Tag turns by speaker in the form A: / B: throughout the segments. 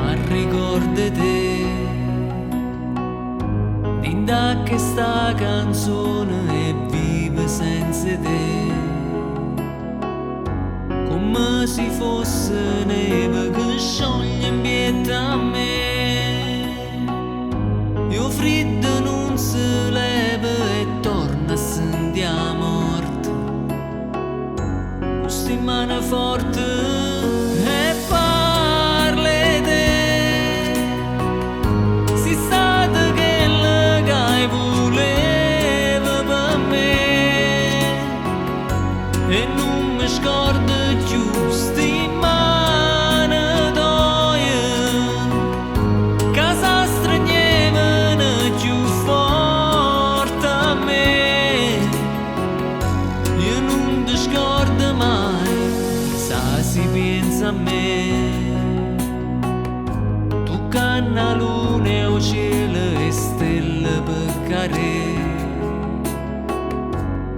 A: ma ricordate da che sta canzone e vive senza te, come se fosse neve che scioglie in pietà a me. Io freddo non si leva e torna a sentire la morte, questa mano forte e parla te, si sa che le voleva per me e non mi scordo più sti manatoie che s'astregnevano più forte a me. Io non ti scordo mai, sa si pensa a me. Tu canna luna e o cielo e stelle per care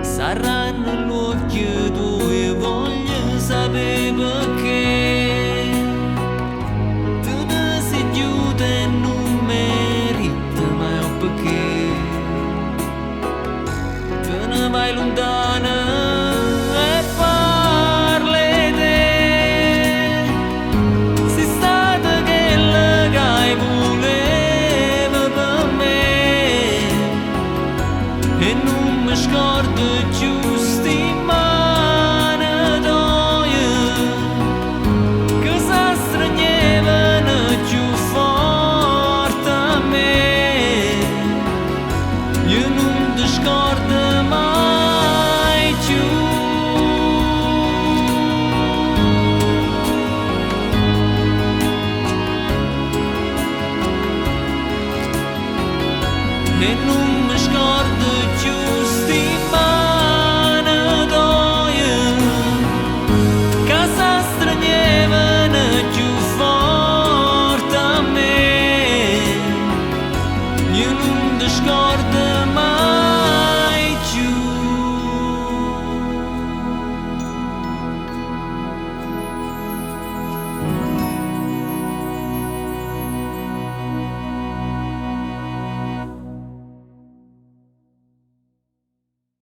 A: saranno l'occhio tuoi, voglio sapere perché tu ne sei chiusa e non merita mai o perché te ne vai lontana e parli te, sei stata quella che voleva per me e non mi scordo più sti manatoie che s'astregnevano più forte a me. Io non ti scordo mai più. E non